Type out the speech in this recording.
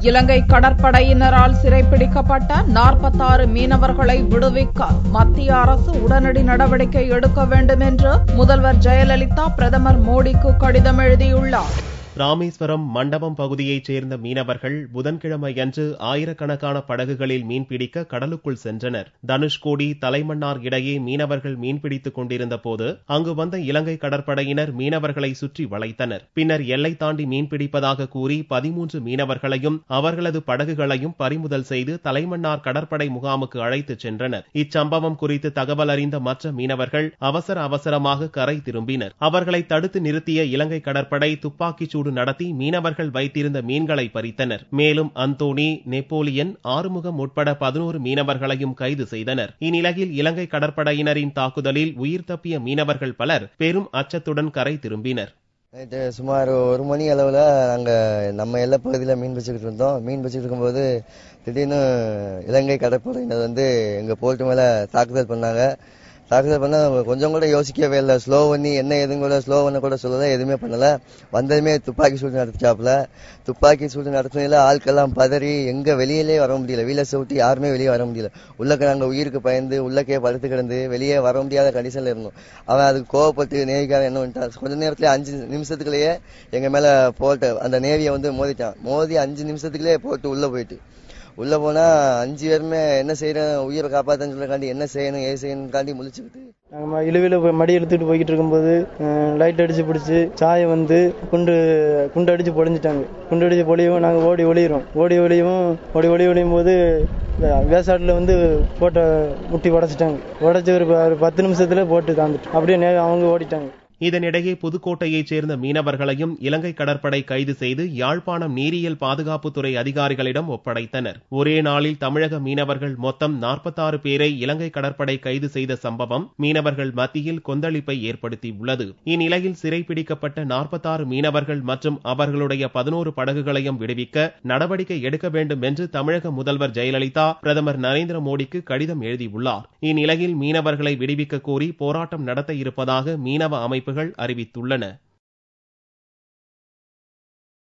இலங்கை கடற்படையினரால் சிறைப்பிடிக்கப்பட்ட 46 மீனவர்களை விடுவிக்க மத்திய அரசு உடனடி நடவடிக்கை எடுக்க வேண்டும் என்று முதல்வர் ஜெயலலிதா பிரதமர் மோடிக்கு கடிதம் எழுதியுள்ளார். ராமேஸ்வரம் மண்டபம் பகுதியைச் சேர்ந்த மீனவர்கள் புதன்கிழமையன்று ஆயிரக்கணக்கான படகுகளில் மீன்பிடிக்க கடலுக்குள் சென்றனர். தனுஷ்கோடி தலைமன்னார் இடையே மீனவர்கள் மீன்பிடித்துக் கொண்டிருந்த போது அங்கு வந்த இலங்கை கடற்படையினர் மீனவர்களை சுற்றி வளைத்தனர். பின்னர் எல்லை தாண்டி மீன்பிடிப்பதாக கூறி 13 மீனவர்களையும் அவர்களது படகுகளையும் பறிமுதல் செய்து தலைமன்னார் கடற்படை முகாமுக்கு அழைத்துச் சென்றனர். இச்சம்பவம் குறித்து தகவல் அறிந்த மற்ற மீனவர்கள் அவசரமாக கரை திரும்பினர். அவர்களை தடுத்து நிறுத்திய இலங்கை கடற்படை துப்பாக்கிச் சூடு நடத்தி மீனவர்கள் வைத்திருந்த மீன்களை பறித்தனர். மேலும் அந்தோணி, நெப்போலியன், ஆறுமுகம் உட்பட 11 மீனவர்களையும் கைது செய்தனர். இந்நிலையில் இலங்கை கடற்படையினரின் தாக்குதலில் உயிர் தப்பிய மீனவர்கள் பலர் பெரும் அச்சத்துடன் கரை திரும்பினர். சுமார் 1 மணி அளவில் நாங்கள் நம்ம எல்லை பகுதியில் மீன் பிடிச்சிக்கிட்டு இருந்தோம். மீன் பிடிச்சிட்டு இருக்கும்போது திடீர்னு இலங்கை கடற்படையினர் எங்கள் போர்ட்டு மேலே தாக்குதல் பண்ணாங்க. தாக்குதல் பண்ண கொஞ்சம் கூட யோசிக்கவே இல்லை. ஸ்லோ பண்ணி என்ன எதுவும் கூட ஸ்லோ பண்ண கூட சொல்லலை, எதுவுமே பண்ணல. வந்ததுமே துப்பாக்கி சூடு நடத்திச்சாப்புல. துப்பாக்கி சூடு நடத்தினதுல ஆட்கள்லாம் பதறி எங்க வெளியிலே வர முடியல. வீலை சவுட்டி யாருமே வெளியே வர முடியல. உள்ளக்க நாங்கள் உயிருக்கு பயந்து உள்ளக்கே படுத்து கிடந்து வெளியே வர முடியாத கண்டிஷன்ல இருந்தோம். அவன் அதுக்கு கோவப்பட்டு நேவிக்காரன் என்ன பண்ணிட்டான், கொஞ்ச நேரத்துல 5 நிமிஷத்துக்குள்ளேயே எங்க மேல போட்டு அந்த நேவியை மோதிட்டான். மோதி 5 நிமிஷத்துக்குள்ளே போட்டு உள்ள போனா 5 பேருமே என்ன செய்யறேன், உயிரை காப்பாத்தன்னு சொல்லக்காண்டி என்ன செய்யணும் ஏது செய்யணும் முழிச்சுக்கிட்டு நாங்கள் இழுவில மடி எடுத்துட்டு போய்கிட்டு இருக்கும்போது லைட் அடிச்சு பிடிச்சி சாயை குண்டு அடிச்சு பொழிஞ்சிட்டாங்க. குண்டு அடிச்சு பொழியவும் நாங்கள் ஓடி ஒளியும் போது வேசாட்டில் போட்டை முட்டி உடைச்சிட்டாங்க. உடைச்சி ஒரு 10 நிமிஷத்துல போட்டு தாந்துட்டு அப்படியே அவங்க ஓடிட்டாங்க. இதனிடையே புதுக்கோட்டையைச் சேர்ந்த மீனவர்களையும் இலங்கை கடற்படை கைது செய்து யாழ்ப்பாணம் நீரியல் பாதுகாப்புத்துறை அதிகாரிகளிடம் ஒப்படைத்தனர். ஒரே நாளில் தமிழக மீனவர்கள் மொத்தம் 46 பேரை இலங்கை கடற்படை கைது செய்த சம்பவம் மீனவர்கள் மத்தியில் கொந்தளிப்பை ஏற்படுத்தியுள்ளது. இந்நிலையில் சிறைப்பிடிக்கப்பட்ட 46 மீனவர்கள் மற்றும் அவர்களுடைய 11 படகுகளையும் விடுவிக்க நடவடிக்கை எடுக்க வேண்டும் என்று தமிழக முதல்வர் ஜெயலலிதா பிரதமர் நரேந்திர மோடிக்கு கடிதம் எழுதியுள்ளார். இந்நிலையில் மீனவர்களை விடுவிக்க கோரி போராட்டம் நடத்த இருப்பதாக மீனவ அமைப்பு அறிவித்துள்ளன.